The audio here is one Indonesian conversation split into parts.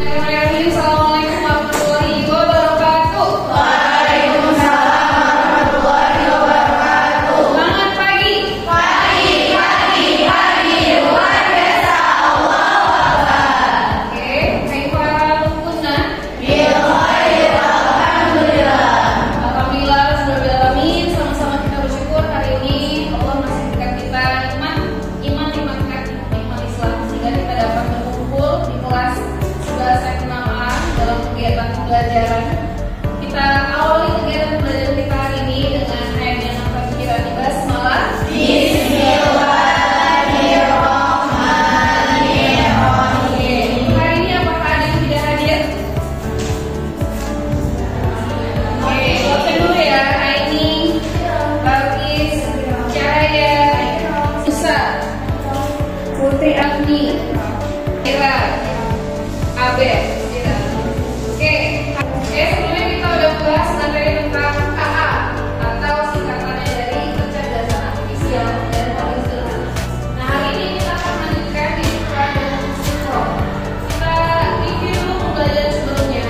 Assalamualaikum warahmatullahi wabarakatuh. Waalaikumsalam warahmatullahi wabarakatuh. Selamat pagi. Pagi luar biasa. Allahu Akbar. Oke, kaifa kunna? Bil khair, alhamdulillah. Alhamdulillah rabbil alamin. Sama-sama kita bersyukur hari ini Allah masih berikan kita iman Islam sehingga kita dapat berkumpul di kelas 11 kenamaan dalam kegiatan pembelajaran. Kita awali kegiatan pembelajaran kita hari ini dengan ayat yang akan kita basmalah. Bismillahirrahmanirrahim. Hari ini apakah ada yang tidak hadir? Oke, dosen dulu ya. Aini, Baris, Cahaya, Musa, Putri Agni, Ira, Abe. Oke, sebelumnya kita udah bahas materi tentang KA atau singkatannya dari kecerdasan artifisial dan paling sederhana. Nah, hari ini kita akan melanjutkan di pelajaran psikolog. Kita review dulu pembelajaran sebelumnya.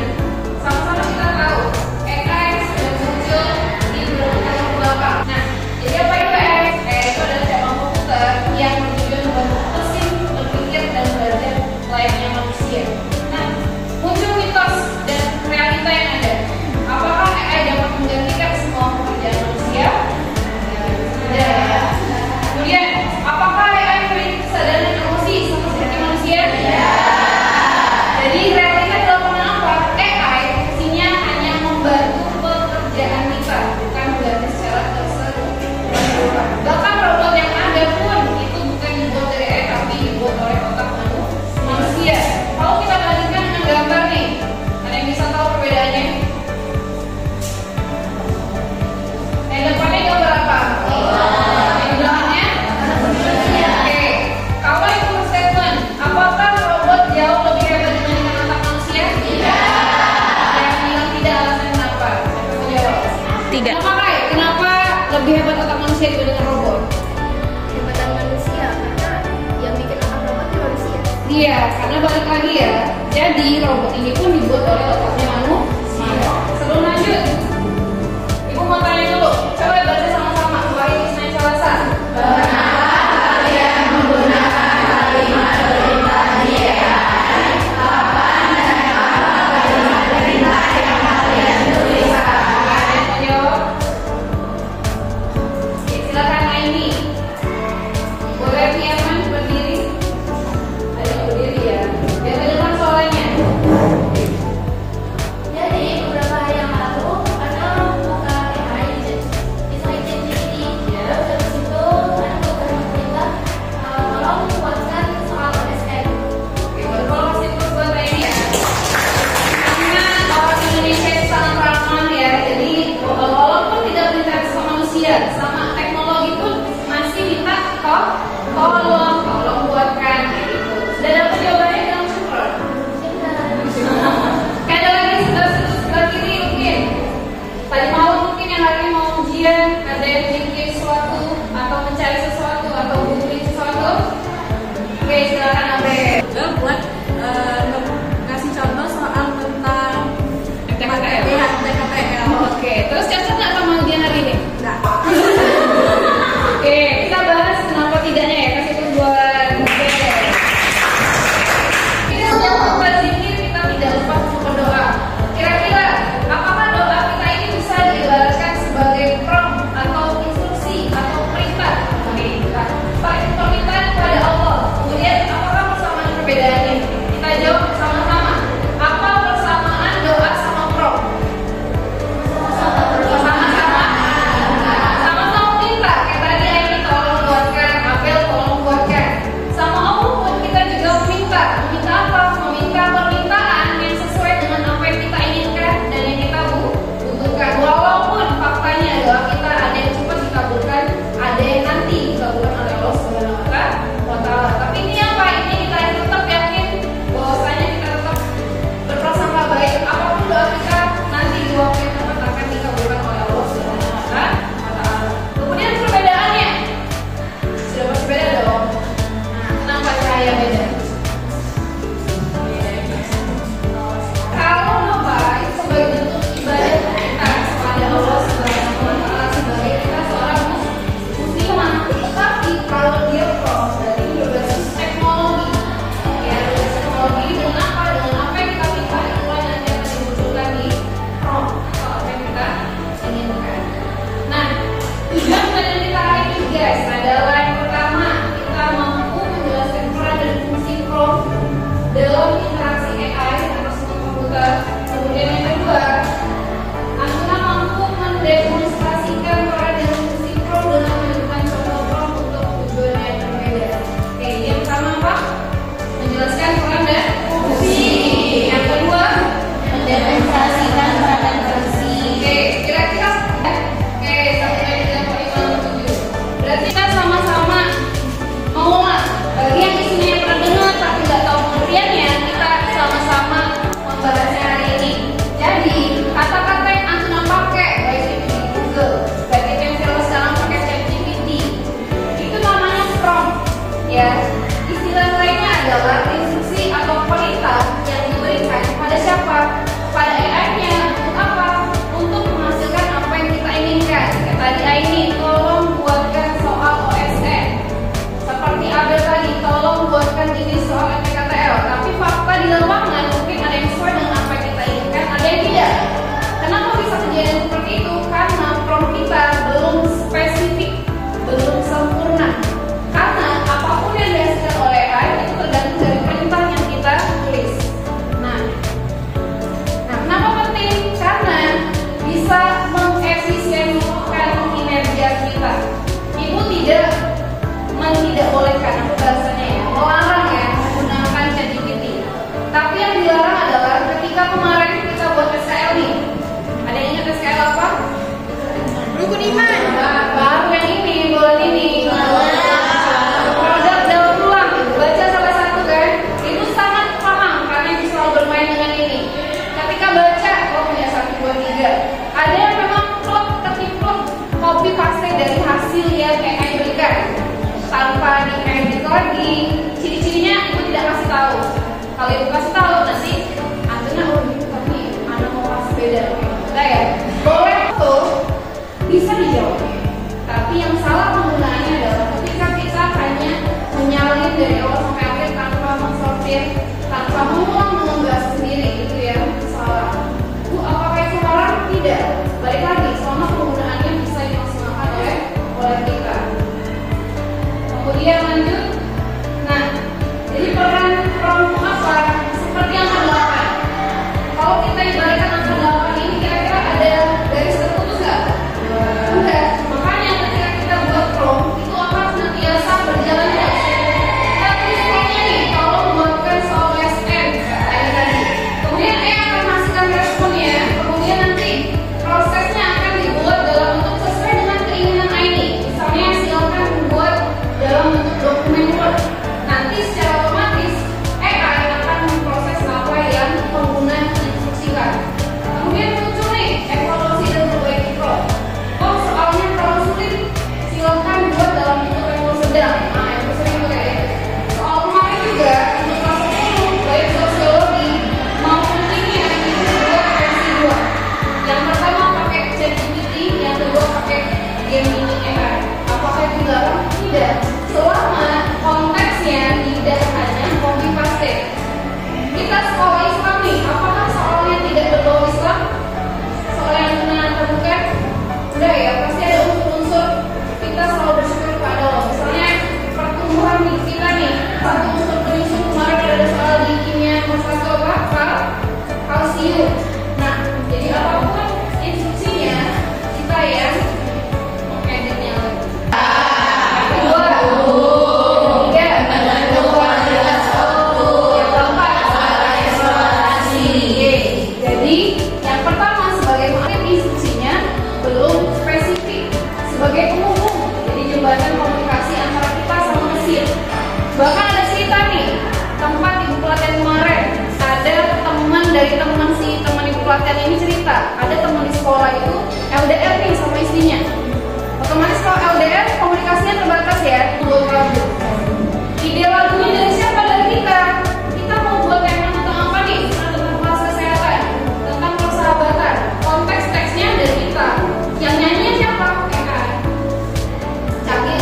Sama-sama kita tahu EKS sudah muncul di beberapa tahun belakang. Nah, jadi apa itu EKS? Itu adalah cabang komputer yang bertujuan membantu mesin berpikir dan belajar layaknya manusia. Nah, muncul mitos dan realita yang ada. Apakah AI dapat menggantikan semua pekerjaan manusia? Tidak. Kemudian, apakah AI memiliki kesadaran dan emosi sama seperti manusia? Jadi realita di lapangan apa? AI fungsinya hanya membantu pekerjaan kita, bukan mengganti secara keseluruhan. Bahkan robot yang ada pun itu bukan dibuat dari AI tapi dibuat oleh otak manusia. Kalau kita bandingkan dengan gambar nih, ada yang bisa tahu perbedaannya? Yang depannya gambar apa? Yang belakangnya? Oke. Kalau itu statement, apakah robot jauh lebih hebat dibandingkan otak manusia? Yang bilang tidak, alasan kenapa? Siapa mau jawab? Tidak. Kenapa, Kai? Kenapa lebih hebat otak manusia dibandingkan robot? Jabatan manusia karena yang bikin otak robot itu manusia. Iya, karena balik lagi ya. Jadi robot ini pun dibuat oleh otaknya manusia. Sebelum lanjut, Ibu mau tanya dulu. Coba baca sama-sama. Wahid Ismail Salasa. Kalian menggunakan kalimat perintah di AI. Kapan dan apa kalimat perintah yang kalian tuliskan? Ada yang mau jawab? Oke, silakan Aini. Boleh Piaman berdiri? Ada yang berdiri ya. Biar kedengaran suaranya. Jadi beberapa hari yang lalu ini. Ketika baca, oh punya 1, 2, 3. Ada yang memang plot ketiplok copy paste dari hasil yang AI berikan tanpa di-edit lagi. Ciri-cirinya ibu tidak kasih tahu. Kalau ibu kasih tahu nanti antunya oh gitu tapi anak mau kasih beda. Enggak ya? Boleh tuh bisa dijawab. Tapi yang salah penggunaannya adalah ketika kita hanya menyalin dari awal sampai akhir tanpa mensortir, tanpa mengulang bahasa sendiri gitu ya, salah. Bu, apakah itu salah? Tidak. Balik lagi, selama penggunaannya bisa dimaksimalkan oleh kita. Kemudian lanjut. Nah, jadi peran itu apa? Seperti angka 8. Kalau kita ibaratkan angka 8 ini kira-kira ada garis terputus nggak? Enggak. Makanya ketika kita buat prompt itu akan senantiasa berjalan terus. Kita tulis promptnya nih, tolong buatkan soal SN kayak tadi. Kemudian akan menghasilkan responnya. Kemudian nanti prosesnya akan dibuat dalam bentuk sesuai dengan keinginan ini. Misalnya silakan buat dalam bentuk dokumen Word. Nanti secara otomatis AI akan memproses apa yang pengguna instruksikan. Kemudian muncul nih evaluasi dan perbaiki prompt. Oh soalnya terlalu sulit, silakan buat dalam bentuk yang sedang. Nah yang sering kayak soal kemarin juga untuk kelas 10 baik sosiologi maupun kimia itu buat versi 2. Yang pertama pakai ChatGPT, yang kedua pakai Gemini AI. Apakah itu dilarang? Tidak. Selama konteksnya tidak hanya copy paste. Kita sekolah Islam nih, apakah soalnya tidak berbau Islam? Soal yang benar atau bukan? Udah ya, pasti ada unsur-unsur kita selalu bersyukur kepada Allah. Misalnya pertumbuhan di kita nih, satu unsur penyusun kemarin ada soal di kimia nomor 1 apa? Kalsium. Nah, jadi apapun instruksinya kita yang mengeditnya lagi. Jadi yang pertama sebagai pengertian instruksinya belum spesifik sebagai penghubung, jadi jembatan komunikasi antara kita sama mesin. Bahkan ada cerita nih tempat ibu pelatihan kemarin, ada teman dari teman ibu pelatihan ini cerita ada teman di sekolah itu LDR nih sama istrinya. Otomatis kalau LDR komunikasinya terbatas ya, buat lagu. Ide lagunya dari siapa? Dari kita. Kita mau buat tema tentang apa nih? Tentang kelas kesehatan, tentang persahabatan. Konteks teksnya dari kita. Yang nyanyinya siapa? AI. Canggih.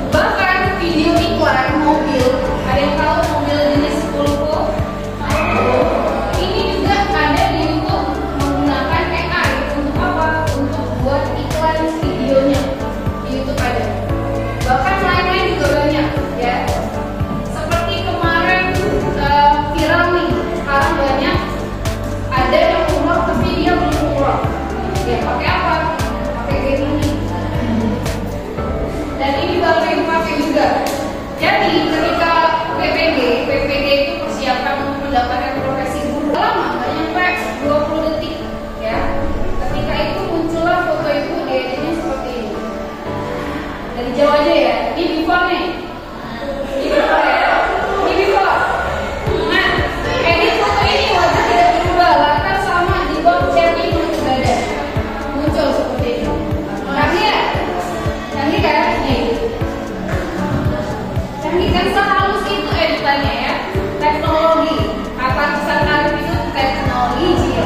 Bahkan video iklan mobil, ada yang tahu mobil jenis Volvo? Ini juga ada di YouTube menggunakan AI untuk apa? Untuk buat iklan videonya. Di YouTube ada. Bahkan lain-lain juga banyak ya. Seperti kemarin viral nih, sekarang banyak ada yang umroh tapi dia belum umroh. Ya pakai apa? Pakai Gemini. Dan ini baru yang dipakai juga. Jadi ketika PPG itu persiapan untuk mendapatkan profesi guru lama, nggak nyampe 20 detik ya. Ketika itu muncullah foto ibu, dieditnya seperti ini. Dari jauh aja ya, ini before nih. Ini before ya, ini before. Nah, edit foto ini wajah tidak berubah, latar sama di bawah chatting menuju dada. Muncul seperti ini. Canggih ya? Canggih kan? Nih. Canggih kan, sehalus itu editannya ya. Teknologi. Kata pesan Arif itu teknologi ya.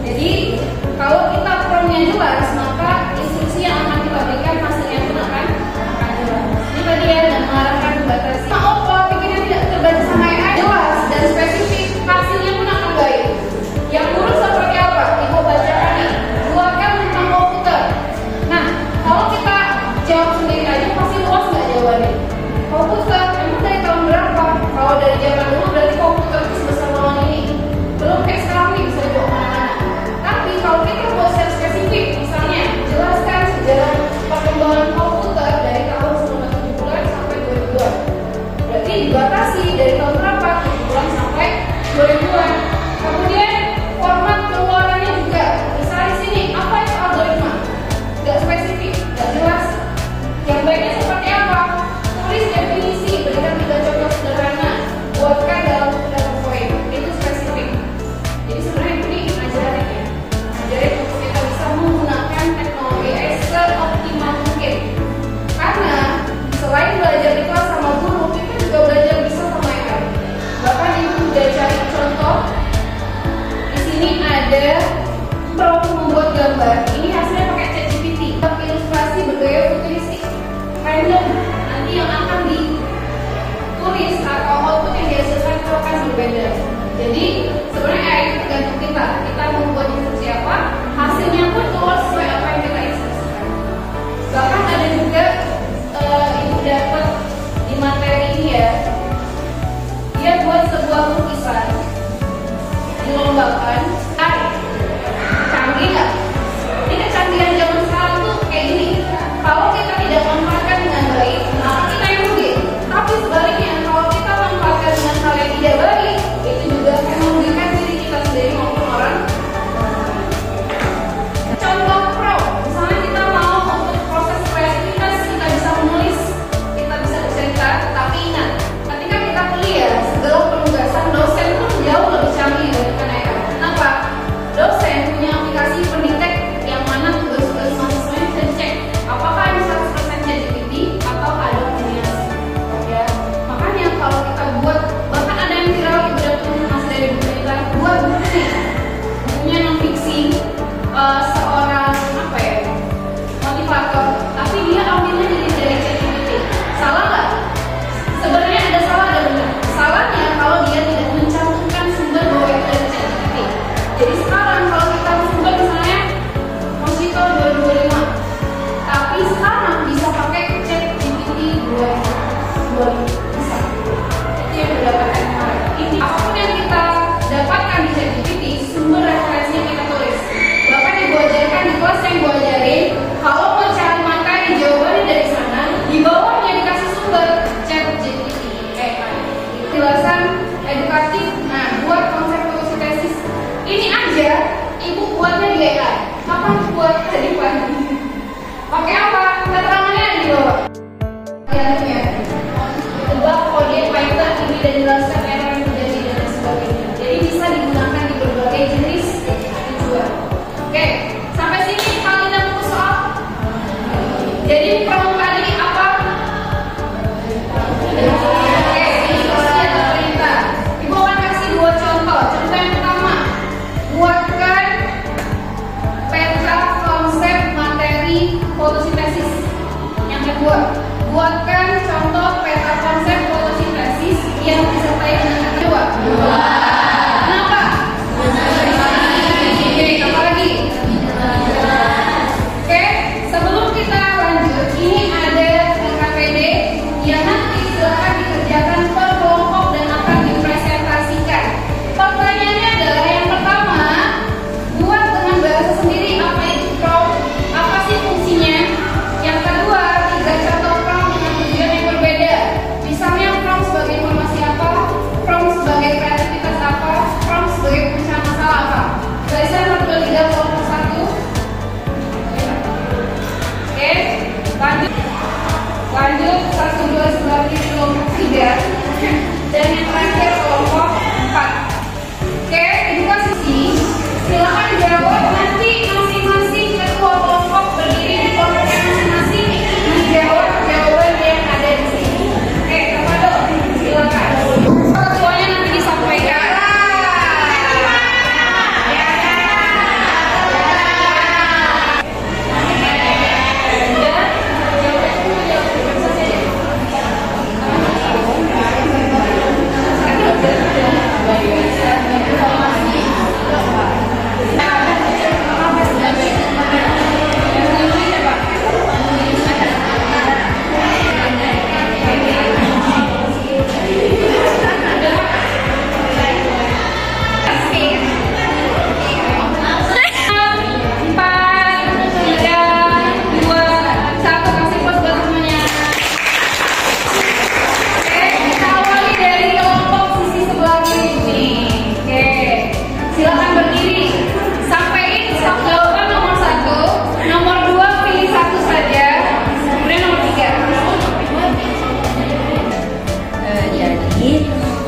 Jadi kalau kita promptnya jelas, maka instruksi yang akan kita berikan hasilnya pun akan itu akan berbeda. Jadi sebenarnya AI itu tergantung kita membuat instruksi apa, hasilnya pun keluar sesuai apa yang kita instruksikan. Bahkan ada juga ibu dapat di materi ini ya, dia buat sebuah lukisan dilombakan. Canggih nggak? Ini kecanggihan zaman sekarang tuh kayak gini. Kalau kita tidak manfaatkan dengan baik, kita yang rugi. Tapi sebaliknya, kalau kita manfaatkan dengan hal yang tidak baik, itu juga akan merugikan diri kita sendiri maupun orang. Contoh pro, misalnya kita mau untuk proses kreativitas, kita bisa menulis, kita bisa bercerita, tapi ingat, ketika kita kuliah, segala penugasan dosen pun jauh lebih canggih daripada AI. Kenapa? Dosen punya aplikasi pendetek yang mana tugas-tugas mahasiswanya bisa dicek apakah ini 100% ChatGPT atau ada kombinasi. Ya, makanya kalau kita buat, bahkan ada yang viral ibu dapat informasi dari buku kita, buat buku nih, bukunya non fiksi, seorang apa ya, motivator, tapi dia ambilnya dari ChatGPT. Salah nggak? Sebenarnya ada salah ada benar. Salahnya kalau dia tidak mencantumkan sumber bahwa itu dari ChatGPT. Jadi sekarang kalau kita sumber misalnya Mosito 2025, tapi sekarang bisa pakai ChatGPT 2 bisa. Itu yang didapatkan kemarin. Ini apapun yang kita dapatkan di ChatGPT, sumber referensinya kita tulis. Bahkan yang gue ajarkan di kelas yang gue ajarin, kalau mau cari materi jawabannya dari sana, di bawahnya dikasih sumber ChatGPT. Penjelasan edukatif. Nah, buat konsep fotosintesis ini aja ibu buatnya di AI. Kapan buat tadi pagi? Pakai apa? Keterangannya ada di bawah. Lihatnya, tebak kode Python ini dan jelaskan error yang terjadi dan sebagainya. Jadi bisa digunakan di berbagai jenis tujuan. Oke, sampai sini kalian ada buku soal. Jadi prompt tadi apa? Oke, instruksi atau perintah. Ibu akan kasih 2 contoh. Contoh yang pertama, buatkan peta konsep materi fotosintesis. Yang kedua, buatkan contoh peta konsep fotosintesis yang disertai dengan kata dua. Kenapa? Oke, apa lagi? Oke, sebelum kita lanjut, ini ada LKPD yang nanti silakan dikerjakan per kelompok dan akan dipresentasikan. Pertanyaannya adalah yang pertama, buat dengan bahasa sendiri apa itu prompt, apa sih fungsinya. Yang kedua, 3 contoh prompt dengan tujuan yang berbeda. Misalnya prompt sebagai informasi apa, prompt sebagai kreativitas apa, prompt sebagai pemecahan masalah apa. Tulisan 1, 2, 3 kelompok 1. Oke, lanjut 1, 2 sebelah kiri kelompok 3 dan yang terakhir kelompok 4. Oke, edukasi sih. Silakan jawab, nanti masing-masing ketua kelompok berdiri di kelompoknya masing-masing menjawab jawaban yang ada di sini. Oke, Kapado, silakan. Ketuanya nanti disampaikan.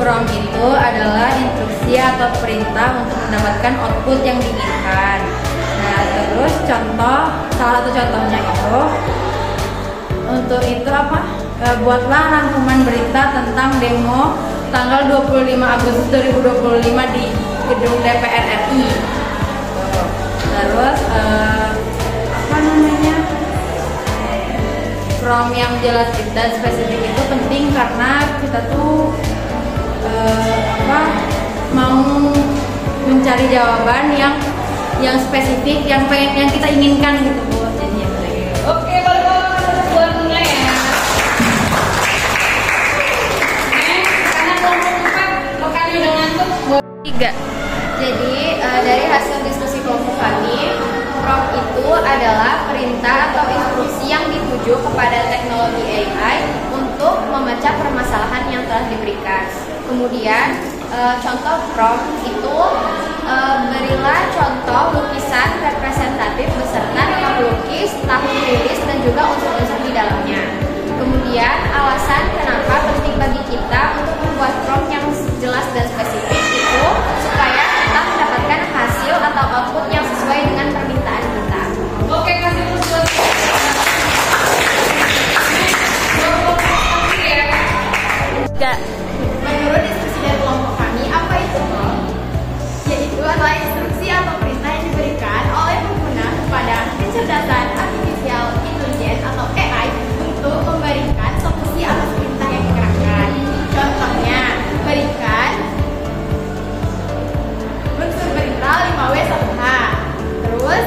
Prompt itu adalah instruksi atau perintah untuk mendapatkan output yang diinginkan. Nah, terus salah satu contohnya itu untuk itu apa? Buatlah rangkuman berita tentang demo tanggal 25 Agustus 2025 di gedung DPR RI. Terus apa namanya? Prompt yang jelas dan spesifik itu penting karena kita tuh mau mencari jawaban yang spesifik, yang kita inginkan gitu Bu. Jadi ya. Oke, baru buat mulai ya. Karena kelompok 4 lokasi dengan tuh 3. Jadi dari hasil diskusi kelompok kami, prompt itu adalah perintah atau instruksi yang dituju kepada teknologi AI untuk memecah permasalahan yang telah diberikan. Kemudian contoh prompt itu berilah contoh lukisan representatif beserta nama pelukis, tahun rilis, dan juga unsur-unsur di dalamnya. Kemudian alasan kenapa penting bagi kita untuk membuat prompt yang jelas dan spesifik itu supaya kita mendapatkan hasil atau output yang sesuai dengan permintaan kita. Oke, kasih terus buat Juga, menurut diskusi dari kelompok kami, apa itu prompt? Yaitu adalah instruksi atau perintah yang diberikan oleh pengguna kepada kecerdasan artificial intelligence atau AI untuk memberikan solusi atas perintah yang dikerahkan. Contohnya, berikan unsur perintah 5W1H. Terus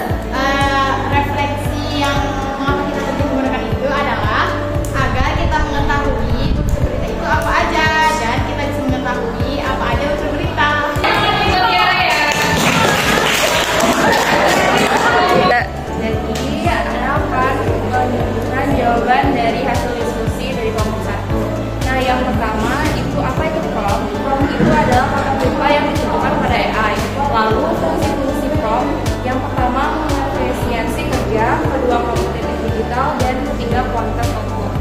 refleksi yang mengapa kita penting menggunakan itu adalah agar kita mengetahui unsur berita itu apa aja dan kita bisa mengetahui apa aja unsur berita. Jadi Anda akan menunjukkan jawaban dari hasil diskusi dari kelompok 1. Nah, yang pertama itu apa itu prompt? Prompt itu adalah kata kunci yang ditujukan pada AI. Lalu fungsi-fungsi prompt yang pertama mengapresiasi kerja, kedua kompetitif digital, dan ketiga kualitas output.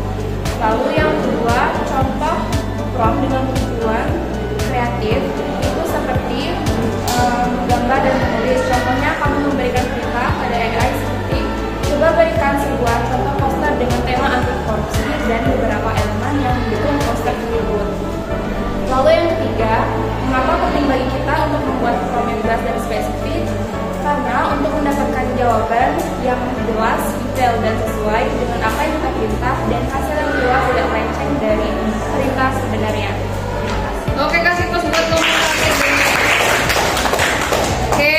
Lalu yang kedua contoh prompt dengan tujuan kreatif itu seperti gambar dan menulis. Contohnya kamu memberikan perintah pada AI seperti coba berikan sebuah contoh poster dengan tema anti korupsi dan beberapa elemen yang mendukung poster tersebut. Lalu yang ketiga, mengapa penting bagi kita untuk membuat prompt yang jelas dan spesifik? Karena untuk mendapatkan jawaban yang jelas, detail, dan sesuai dengan apa yang kita perintah dan hasil yang keluar tidak melenceng dari perintah sebenarnya. Oke, kasih plus buat komunikasi. Oke,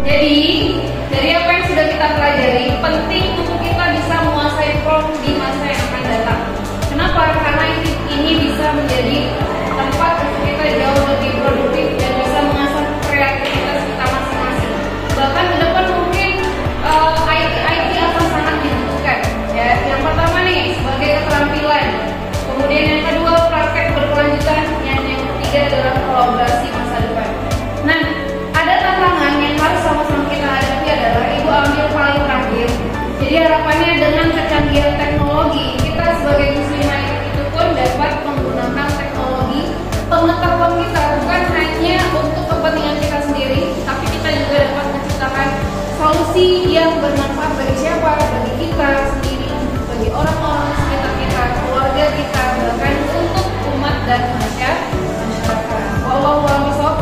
jadi dari apa yang sudah kita pelajari, penting untuk kita bisa menguasai prompt di masa yang akan datang. Kenapa? Karena ini bisa menjadi tempat untuk kita jauh lebih produktif dan bisa mengasah kreativitas kita masing-masing. Bahkan ke depan mungkin IT akan sangat dibutuhkan. Ya, yang pertama nih sebagai keterampilan. Kemudian yang kedua praktek berkelanjutan. Yang ketiga adalah kolaborasi masa depan. Nah, ada tantangan yang harus sama-sama kita hadapi adalah Ibu ambil paling terakhir. Jadi harapannya dengan kecanggihan teknologi kita sebagai muslimah itu pun dapat menggunakan teknologi pengetahuan kita bukan hanya untuk kepentingan kita sendiri, tapi kita juga dapat menciptakan solusi yang bermanfaat bagi siapa? Bagi kita sendiri, bagi orang-orang sekitar kita, keluarga kita, bahkan untuk umat dan masyarakat. Wallahu a'lam bishawab.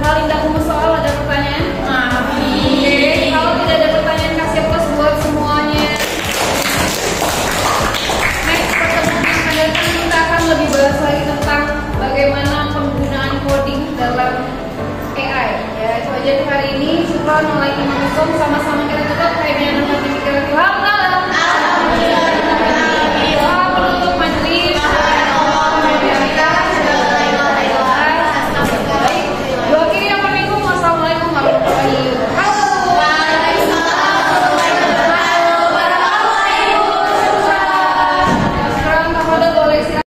Halinda soal ada pertanyaan? Oke, kalau tidak ada pertanyaan kasih plus buat semuanya. Next pertemuan yang akan datang kita akan lebih bahas lagi tentang bagaimana penggunaan coding dalam AI. Ya, itu aja untuk hari ini. Syukran, assalamualaikum warahmatullahi wabarakatuh.